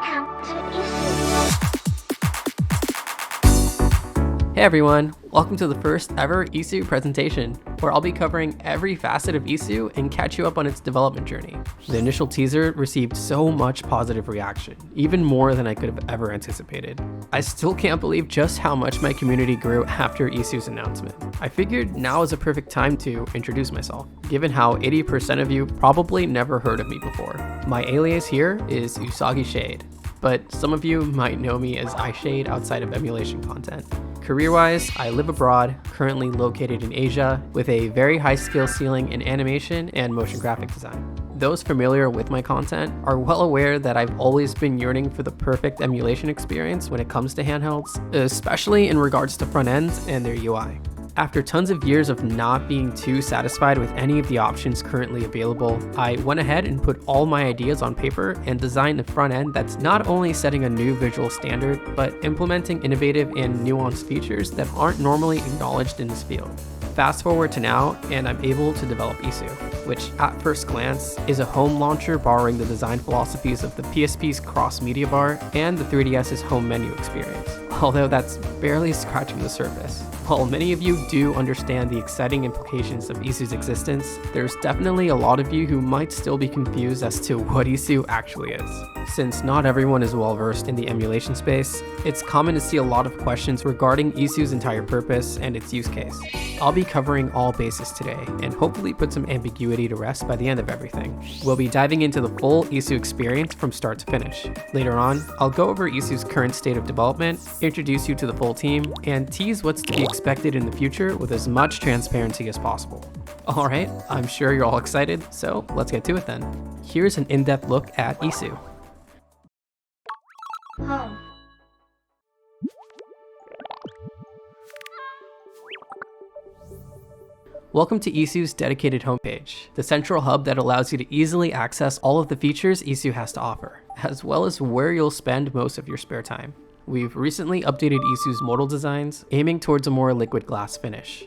Welcome to iiSU. Hey everyone, welcome to the first ever iiSU presentation, where I'll be covering every facet of iiSU and catch you up on its development journey. The initial teaser received so much positive reaction, even more than I could have ever anticipated. I still can't believe just how much my community grew after iiSU's announcement. I figured now is a perfect time to introduce myself, given how 80% of you probably never heard of me before. My alias here is Usagi Shade, but some of you might know me as iShade outside of emulation content. Career-wise, I live abroad, currently located in Asia, with a very high skill ceiling in animation and motion graphic design. Those familiar with my content are well aware that I've always been yearning for the perfect emulation experience when it comes to handhelds, especially in regards to front ends and their UI. After tons of years of not being too satisfied with any of the options currently available, I went ahead and put all my ideas on paper and designed a front end that's not only setting a new visual standard, but implementing innovative and nuanced features that aren't normally acknowledged in this field. Fast forward to now, and I'm able to develop iiSU, which at first glance is a home launcher borrowing the design philosophies of the PSP's cross-media bar and the 3DS's home menu experience, although that's barely scratching the surface. While many of you do understand the exciting implications of iiSU's existence, there's definitely a lot of you who might still be confused as to what iiSU actually is. Since not everyone is well versed in the emulation space, it's common to see a lot of questions regarding iiSU's entire purpose and its use case. I'll be covering all bases today, and hopefully put some ambiguity to rest by the end of everything. We'll be diving into the full iiSU experience from start to finish. Later on, I'll go over iiSU's current state of development, introduce you to the full team, and tease what's to be expected in the future with as much transparency as possible. Alright, I'm sure you're all excited, so let's get to it then. Here's an in-depth look at iiSU. Home. Welcome to iiSU's dedicated homepage, the central hub that allows you to easily access all of the features iiSU has to offer, as well as where you'll spend most of your spare time. We've recently updated iiSU's modal designs, aiming towards a more liquid glass finish.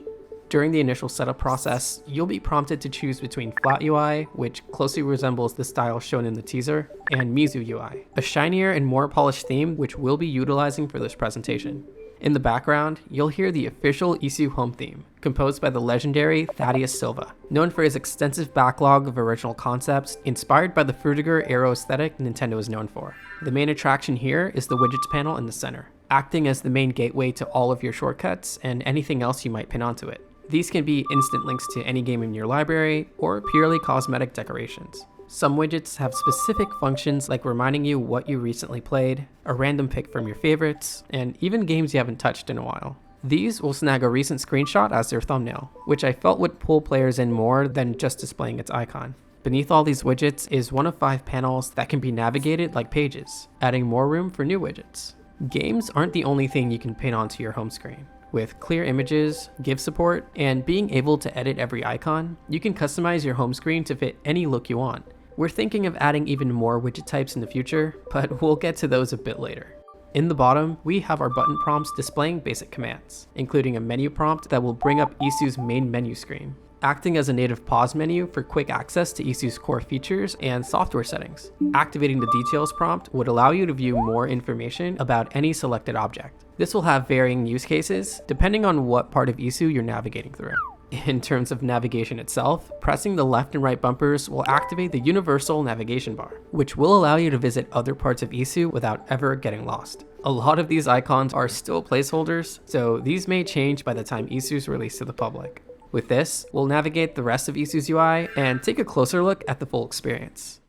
During the initial setup process, you'll be prompted to choose between Flat UI, which closely resembles the style shown in the teaser, and Mizu UI, a shinier and more polished theme which we'll be utilizing for this presentation. In the background, you'll hear the official iiSU home theme, composed by the legendary Thaddeus Silva, known for his extensive backlog of original concepts inspired by the Frutiger Aero aesthetic Nintendo is known for. The main attraction here is the widgets panel in the center, acting as the main gateway to all of your shortcuts and anything else you might pin onto it. These can be instant links to any game in your library, or purely cosmetic decorations. Some widgets have specific functions like reminding you what you recently played, a random pick from your favorites, and even games you haven't touched in a while. These will snag a recent screenshot as their thumbnail, which I felt would pull players in more than just displaying its icon. Beneath all these widgets is one of 5 panels that can be navigated like pages, adding more room for new widgets. Games aren't the only thing you can pin onto your home screen. With clear images, GIF support, and being able to edit every icon, you can customize your home screen to fit any look you want. We're thinking of adding even more widget types in the future, but we'll get to those a bit later. In the bottom, we have our button prompts displaying basic commands, including a menu prompt that will bring up iiSU's main menu screen, acting as a native pause menu for quick access to iiSU's core features and software settings. Activating the details prompt would allow you to view more information about any selected object. This will have varying use cases, depending on what part of iiSU you're navigating through. In terms of navigation itself, pressing the left and right bumpers will activate the universal navigation bar, which will allow you to visit other parts of iiSU without ever getting lost. A lot of these icons are still placeholders, so these may change by the time iiSU is released to the public. With this, we'll navigate the rest of iiSU's UI and take a closer look at the full experience.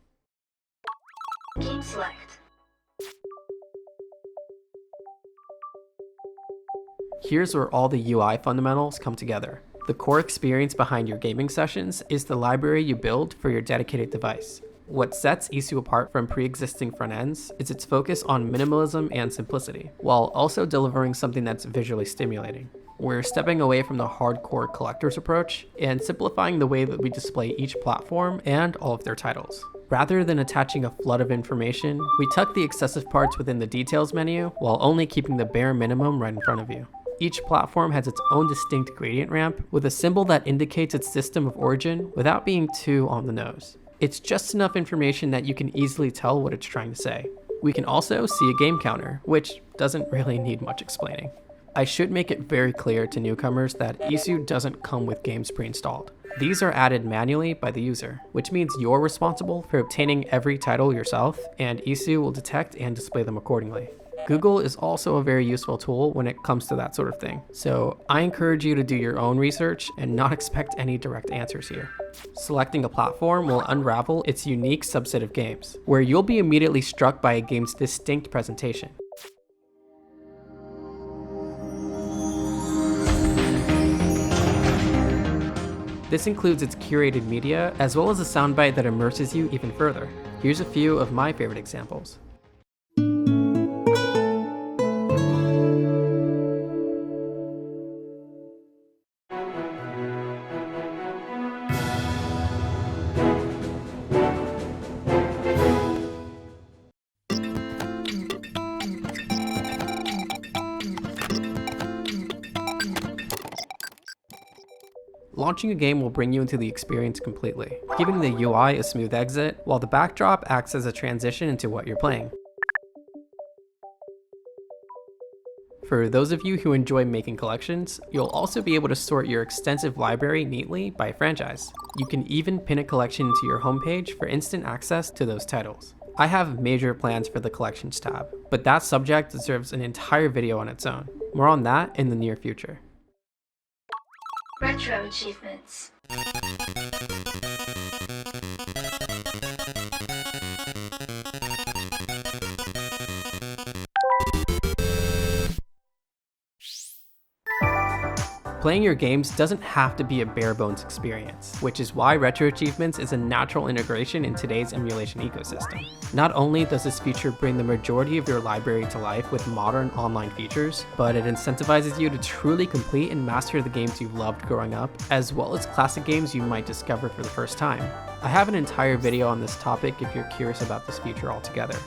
Game select. Here's where all the UI fundamentals come together. The core experience behind your gaming sessions is the library you build for your dedicated device. What sets iiSU apart from pre-existing front ends is its focus on minimalism and simplicity, while also delivering something that's visually stimulating. We're stepping away from the hardcore collector's approach and simplifying the way that we display each platform and all of their titles. Rather than attaching a flood of information, we tuck the excessive parts within the details menu while only keeping the bare minimum right in front of you. Each platform has its own distinct gradient ramp with a symbol that indicates its system of origin without being too on the nose. It's just enough information that you can easily tell what it's trying to say. We can also see a game counter, which doesn't really need much explaining. I should make it very clear to newcomers that iiSU doesn't come with games pre-installed. These are added manually by the user, which means you're responsible for obtaining every title yourself, and iiSU will detect and display them accordingly. Google is also a very useful tool when it comes to that sort of thing, so I encourage you to do your own research and not expect any direct answers here. Selecting a platform will unravel its unique subset of games, where you'll be immediately struck by a game's distinct presentation. This includes its curated media, as well as a soundbite that immerses you even further. Here's a few of my favorite examples. Launching a game will bring you into the experience completely, giving the UI a smooth exit, while the backdrop acts as a transition into what you're playing. For those of you who enjoy making collections, you'll also be able to sort your extensive library neatly by franchise. You can even pin a collection to your homepage for instant access to those titles. I have major plans for the Collections tab, but that subject deserves an entire video on its own. More on that in the near future. Retro achievements. Playing your games doesn't have to be a bare bones experience, which is why Retro Achievements is a natural integration in today's emulation ecosystem. Not only does this feature bring the majority of your library to life with modern online features, but it incentivizes you to truly complete and master the games you've loved growing up, as well as classic games you might discover for the first time. I have an entire video on this topic if you're curious about this feature altogether.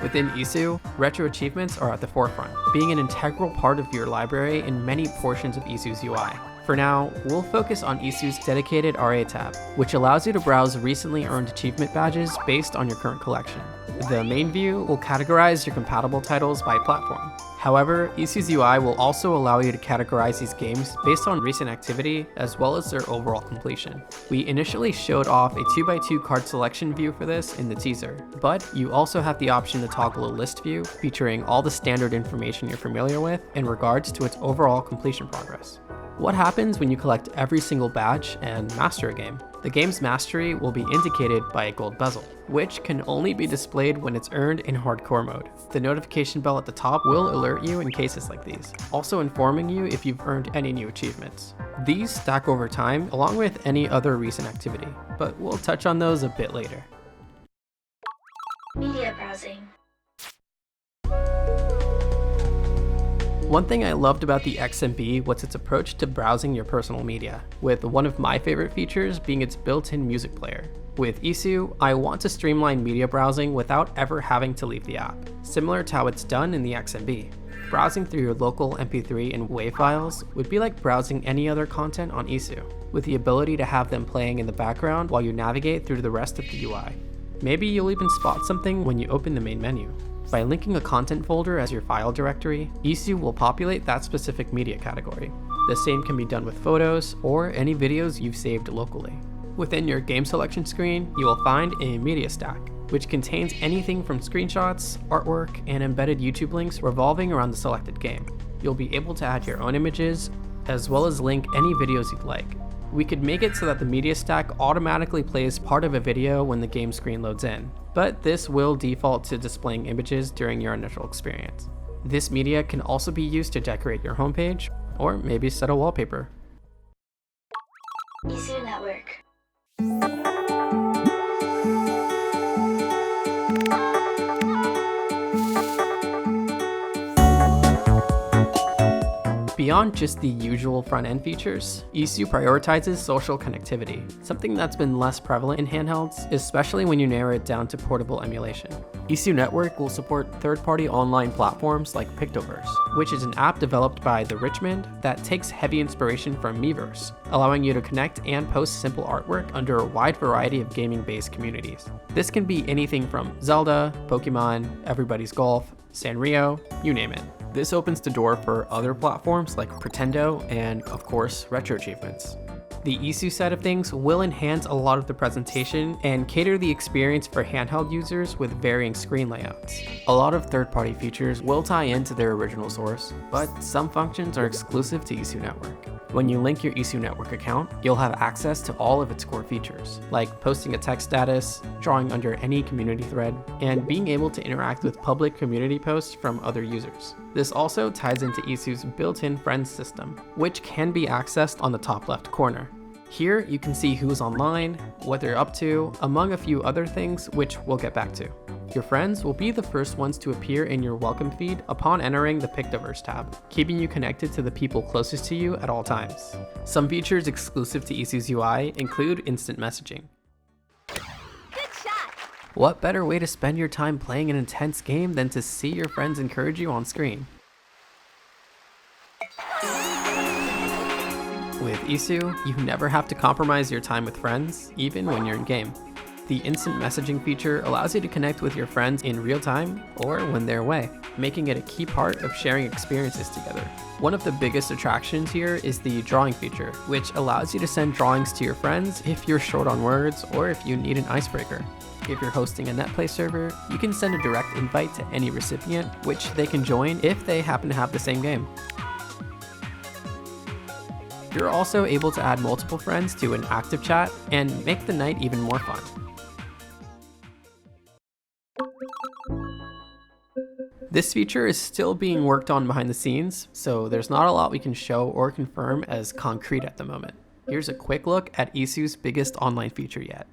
Within iiSU, Retro Achievements are at the forefront, being an integral part of your library in many portions of iiSU's UI. For now, we'll focus on iiSU's dedicated RA tab, which allows you to browse recently earned achievement badges based on your current collection. The main view will categorize your compatible titles by platform. However, iiSU's UI will also allow you to categorize these games based on recent activity as well as their overall completion. We initially showed off a 2x2 card selection view for this in the teaser, but you also have the option to toggle a list view featuring all the standard information you're familiar with in regards to its overall completion progress. What happens when you collect every single badge and master a game? The game's mastery will be indicated by a gold bezel, which can only be displayed when it's earned in hardcore mode. The notification bell at the top will alert you in cases like these, also informing you if you've earned any new achievements. These stack over time along with any other recent activity, but we'll touch on those a bit later. Media browsing. One thing I loved about the XMB was its approach to browsing your personal media, with one of my favorite features being its built-in music player. With iiSU, I want to streamline media browsing without ever having to leave the app, similar to how it's done in the XMB. Browsing through your local MP3 and WAV files would be like browsing any other content on iiSU, with the ability to have them playing in the background while you navigate through the rest of the UI. Maybe you'll even spot something when you open the main menu. By linking a content folder as your file directory, iiSU will populate that specific media category. The same can be done with photos or any videos you've saved locally. Within your game selection screen, you will find a media stack, which contains anything from screenshots, artwork, and embedded YouTube links revolving around the selected game. You'll be able to add your own images, as well as link any videos you'd like. We could make it so that the media stack automatically plays part of a video when the game screen loads in, but this will default to displaying images during your initial experience. This media can also be used to decorate your homepage, or maybe set a wallpaper. iiSU Network. Beyond just the usual front-end features, iiSU prioritizes social connectivity, something that's been less prevalent in handhelds, especially when you narrow it down to portable emulation. iiSU Network will support third-party online platforms like Pictoverse, which is an app developed by the Richmond that takes heavy inspiration from Miiverse, allowing you to connect and post simple artwork under a wide variety of gaming-based communities. This can be anything from Zelda, Pokemon, Everybody's Golf, Sanrio, you name it. This opens the door for other platforms like Pretendo and, of course, Retro Achievements. The iiSU side of things will enhance a lot of the presentation and cater the experience for handheld users with varying screen layouts. A lot of third-party features will tie into their original source, but some functions are exclusive to iiSU Network. When you link your iiSU Network account, you'll have access to all of its core features, like posting a text status, drawing under any community thread, and being able to interact with public community posts from other users. This also ties into iiSU's built-in friends system, which can be accessed on the top left corner. Here you can see who's online, what they're up to, among a few other things which we'll get back to. Your friends will be the first ones to appear in your welcome feed upon entering the Pictoverse tab, keeping you connected to the people closest to you at all times. Some features exclusive to iiSU's UI include instant messaging. Good shot! What better way to spend your time playing an intense game than to see your friends encourage you on screen? With iiSU, you never have to compromise your time with friends, even when you're in game. The instant messaging feature allows you to connect with your friends in real time or when they're away, making it a key part of sharing experiences together. One of the biggest attractions here is the drawing feature, which allows you to send drawings to your friends if you're short on words or if you need an icebreaker. If you're hosting a netplay server, you can send a direct invite to any recipient, which they can join if they happen to have the same game. You're also able to add multiple friends to an active chat and make the night even more fun. This feature is still being worked on behind the scenes, so there's not a lot we can show or confirm as concrete at the moment. Here's a quick look at iiSU's biggest online feature yet.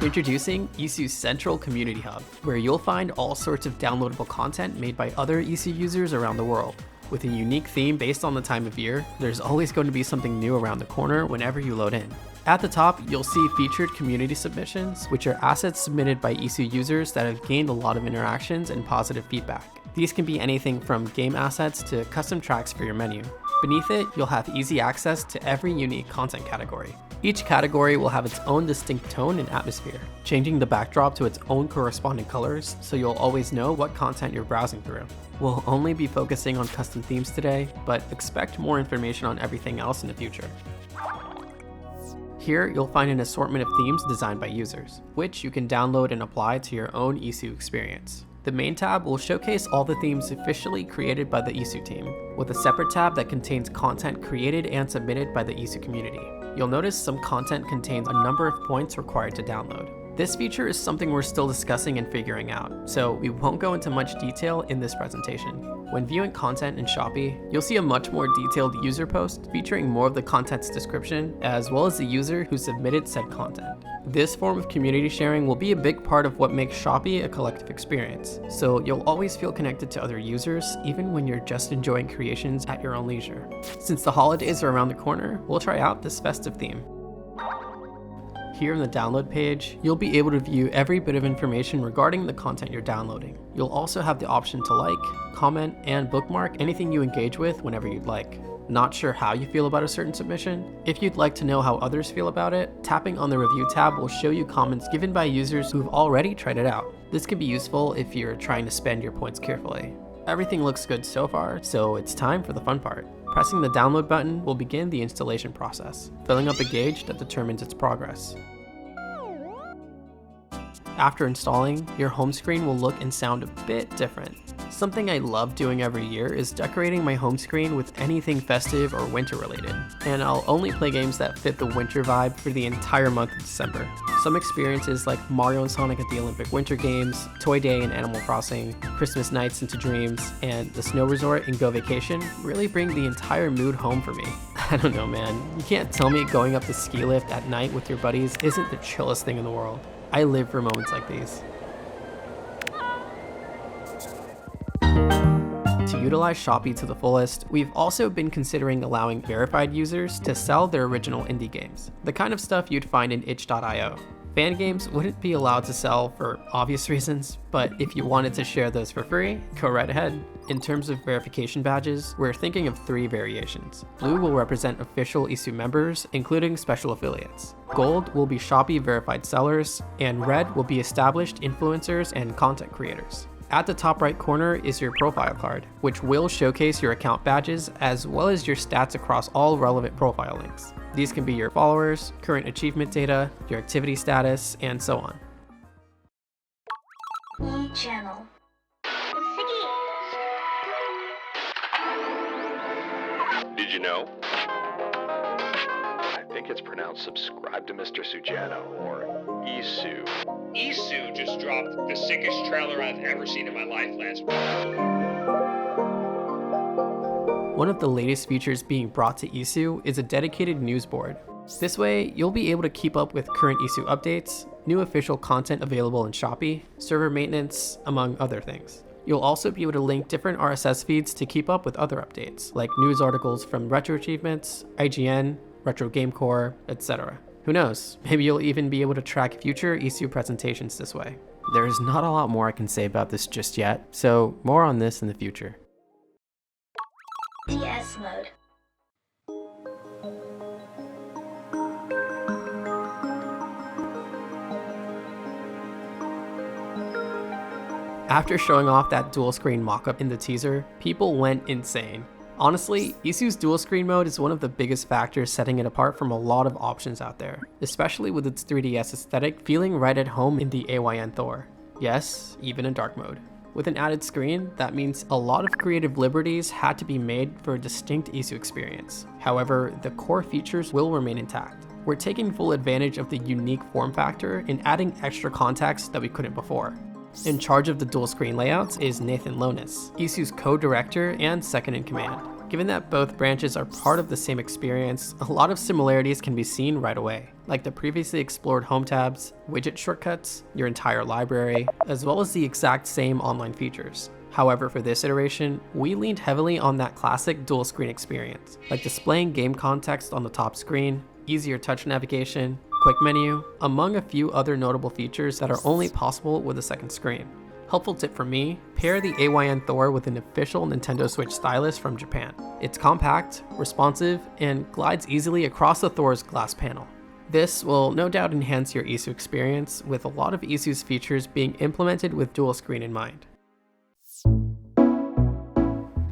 Introducing iiSU's Central Community Hub, where you'll find all sorts of downloadable content made by other iiSU users around the world. With a unique theme based on the time of year, there's always going to be something new around the corner whenever you load in. At the top, you'll see featured community submissions, which are assets submitted by iiSU users that have gained a lot of interactions and positive feedback. These can be anything from game assets to custom tracks for your menu. Beneath it, you'll have easy access to every unique content category. Each category will have its own distinct tone and atmosphere, changing the backdrop to its own corresponding colors so you'll always know what content you're browsing through. We'll only be focusing on custom themes today, but expect more information on everything else in the future. Here, you'll find an assortment of themes designed by users, which you can download and apply to your own iiSU experience. The main tab will showcase all the themes officially created by the iiSU team, with a separate tab that contains content created and submitted by the iiSU community. You'll notice some content contains a number of points required to download. This feature is something we're still discussing and figuring out, so we won't go into much detail in this presentation. When viewing content in Shopee, you'll see a much more detailed user post featuring more of the content's description, as well as the user who submitted said content. This form of community sharing will be a big part of what makes Shopee a collective experience, so you'll always feel connected to other users, even when you're just enjoying creations at your own leisure. Since the holidays are around the corner, we'll try out this festive theme. Here in the download page, you'll be able to view every bit of information regarding the content you're downloading. You'll also have the option to like, comment, and bookmark anything you engage with whenever you'd like. Not sure how you feel about a certain submission? If you'd like to know how others feel about it, tapping on the review tab will show you comments given by users who've already tried it out. This can be useful if you're trying to spend your points carefully. Everything looks good so far, so it's time for the fun part. Pressing the download button will begin the installation process, filling up a gauge that determines its progress. After installing, your home screen will look and sound a bit different. Something I love doing every year is decorating my home screen with anything festive or winter related, and I'll only play games that fit the winter vibe for the entire month of December. Some experiences like Mario and Sonic at the Olympic Winter Games, Toy Day in Animal Crossing, Christmas Nights into Dreams, and the Snow Resort in Go Vacation really bring the entire mood home for me. I don't know, man. You can't tell me going up the ski lift at night with your buddies isn't the chillest thing in the world. I live for moments like these. To utilize Shopee to the fullest, we've also been considering allowing verified users to sell their original indie games, the kind of stuff you'd find in itch.io. Fan games wouldn't be allowed to sell for obvious reasons, but if you wanted to share those for free, go right ahead. In terms of verification badges, we're thinking of 3 variations. Blue will represent official iiSU members, including special affiliates. Gold will be Shopee verified sellers, and red will be established influencers and content creators. At the top right corner is your profile card, which will showcase your account badges as well as your stats across all relevant profile links. These can be your followers, current achievement data, your activity status, and so on. Channel. Did you know? I think it's pronounced subscribe to Mr. Sujano or iiSU. iiSU just dropped the sickest trailer I've ever seen in my life last week. One of the latest features being brought to iiSU is a dedicated news board. This way, you'll be able to keep up with current iiSU updates, new official content available in Shopee, server maintenance, among other things. You'll also be able to link different RSS feeds to keep up with other updates, like news articles from Retro Achievements, IGN, Retro Game Core, etc. Who knows, maybe you'll even be able to track future iiSU presentations this way. There's not a lot more I can say about this just yet, so more on this in the future. TS mode. After showing off that dual screen mockup in the teaser, people went insane. Honestly, iiSU's dual screen mode is one of the biggest factors setting it apart from a lot of options out there, especially with its 3DS aesthetic feeling right at home in the AYN Thor. Yes, even in dark mode. With an added screen, that means a lot of creative liberties had to be made for a distinct iiSU experience. However, the core features will remain intact. We're taking full advantage of the unique form factor and adding extra context that we couldn't before. In charge of the dual screen layouts is Nathan Lonis, iiSU's co-director and second in command. Given that both branches are part of the same experience, a lot of similarities can be seen right away, like the previously explored home tabs, widget shortcuts, your entire library, as well as the exact same online features. However, for this iteration, we leaned heavily on that classic dual screen experience, like displaying game context on the top screen, easier touch navigation, quick menu, among a few other notable features that are only possible with a second screen. Helpful tip from me, pair the AYN Thor with an official Nintendo Switch stylus from Japan. It's compact, responsive, and glides easily across the Thor's glass panel. This will no doubt enhance your iiSU experience, with a lot of iiSU's features being implemented with dual screen in mind.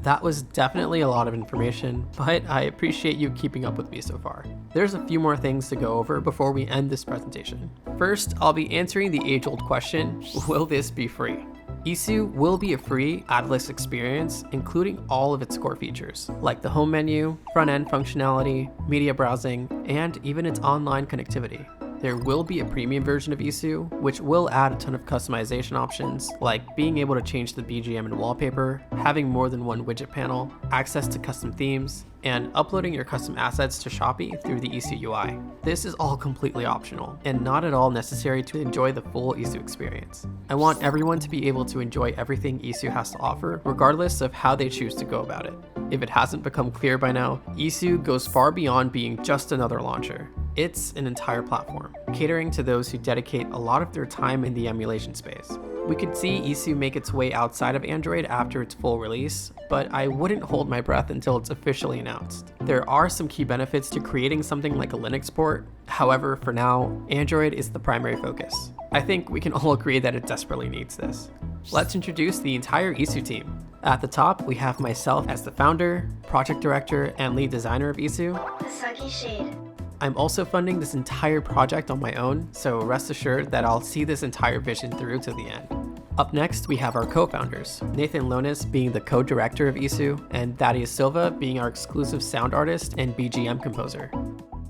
That was definitely a lot of information, but I appreciate you keeping up with me so far. There's a few more things to go over before we end this presentation. First, I'll be answering the age-old question, will this be free? iiSU will be a free Atlas experience, including all of its core features, like the home menu, front-end functionality, media browsing, and even its online connectivity. There will be a premium version of iiSU, which will add a ton of customization options, like being able to change the BGM and wallpaper, having more than one widget panel, access to custom themes, and uploading your custom assets to Shopee through the iiSU UI. This is all completely optional, and not at all necessary to enjoy the full iiSU experience. I want everyone to be able to enjoy everything iiSU has to offer, regardless of how they choose to go about it. If it hasn't become clear by now, iiSU goes far beyond being just another launcher. It's an entire platform, catering to those who dedicate a lot of their time in the emulation space. We could see iiSU make its way outside of Android after its full release, but I wouldn't hold my breath until it's officially announced. There are some key benefits to creating something like a Linux port. However, for now, Android is the primary focus. I think we can all agree that it desperately needs this. Let's introduce the entire iiSU team. At the top, we have myself as the founder, project director, and lead designer of iiSU. Asagi Shade. I'm also funding this entire project on my own, so rest assured that I'll see this entire vision through to the end. Up next, we have our co-founders, Nathan Lonis being the co-director of iiSU, and Thaddeus Silva being our exclusive sound artist and BGM composer.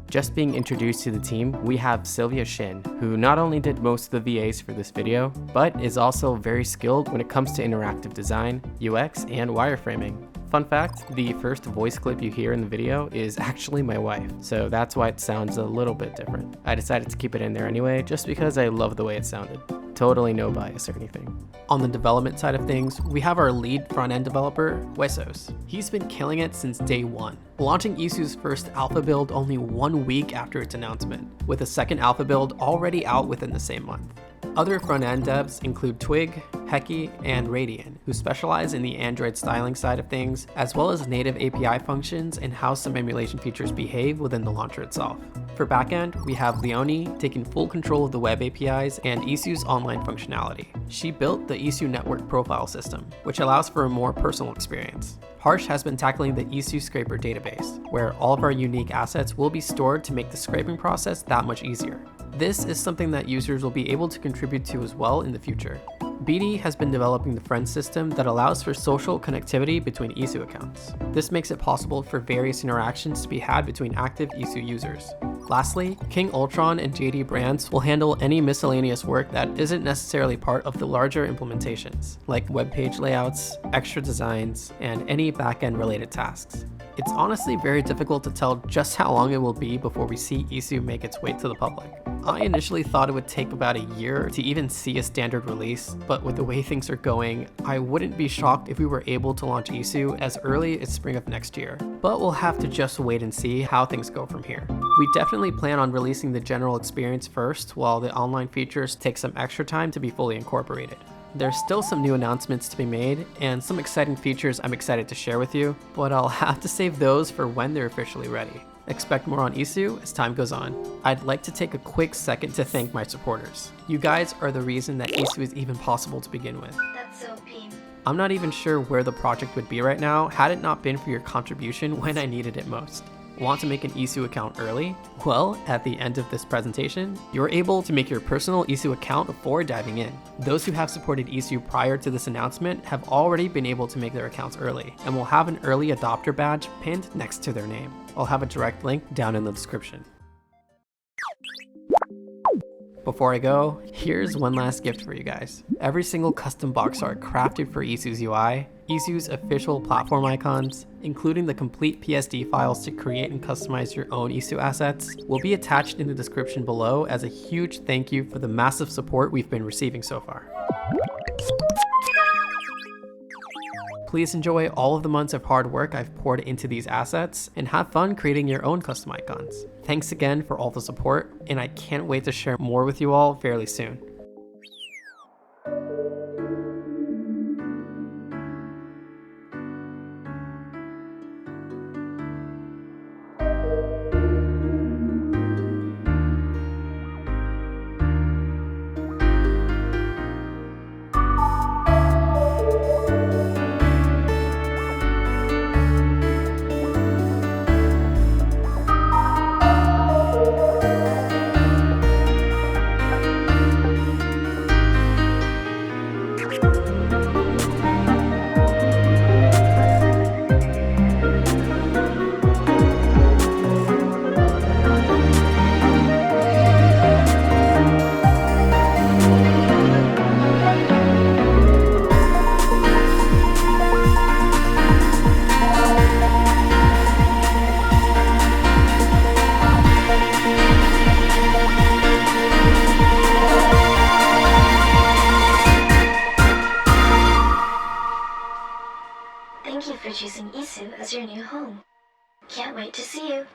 Just being introduced to the team, we have Sylvia Shin, who not only did most of the VAs for this video, but is also very skilled when it comes to interactive design, UX, and wireframing. Fun fact, the first voice clip you hear in the video is actually my wife, so that's why it sounds a little bit different. I decided to keep it in there anyway, just because I love the way it sounded. Totally no bias or anything. On the development side of things, we have our lead front-end developer, Wesos. He's been killing it since day one, launching iiSU's first alpha build only 1 week after its announcement, with a second alpha build already out within the same month. Other front-end devs include Twig, Heki, and Radian, who specialize in the Android styling side of things, as well as native API functions and how some emulation features behave within the launcher itself. For backend, we have Leonie taking full control of the web APIs and iiSU's online functionality. She built the iiSU network profile system, which allows for a more personal experience. Harsh has been tackling the iiSU scraper database, where all of our unique assets will be stored to make the scraping process that much easier. This is something that users will be able to contribute to as well in the future. BD has been developing the friend system that allows for social connectivity between iiSU accounts. This makes it possible for various interactions to be had between active iiSU users. Lastly, King Ultron and JD Brands will handle any miscellaneous work that isn't necessarily part of the larger implementations, like web page layouts, extra designs, and any backend related tasks. It's honestly very difficult to tell just how long it will be before we see iiSU make its way to the public. I initially thought it would take about a year to even see a standard release, but with the way things are going, I wouldn't be shocked if we were able to launch iiSU as early as spring of next year. But we'll have to just wait and see how things go from here. We definitely plan on releasing the general experience first, while the online features take some extra time to be fully incorporated. There's still some new announcements to be made, and some exciting features I'm excited to share with you, but I'll have to save those for when they're officially ready. Expect more on iiSU as time goes on. I'd like to take a quick second to thank my supporters. You guys are the reason that iiSU is even possible to begin with. That's so P. I'm not even sure where the project would be right now had it not been for your contribution when I needed it most. Want to make an iiSU account early? Well, at the end of this presentation, you're able to make your personal iiSU account before diving in. Those who have supported iiSU prior to this announcement have already been able to make their accounts early, and will have an early adopter badge pinned next to their name. I'll have a direct link down in the description. Before I go, here's one last gift for you guys. Every single custom box art crafted for iiSU's UI, iiSU's official platform icons, including the complete PSD files to create and customize your own iiSU assets, will be attached in the description below as a huge thank you for the massive support we've been receiving so far. Please enjoy all of the months of hard work I've poured into these assets, and have fun creating your own custom icons. Thanks again for all the support, and I can't wait to share more with you all fairly soon. Thank you for choosing iiSU as your new home. Can't wait to see you.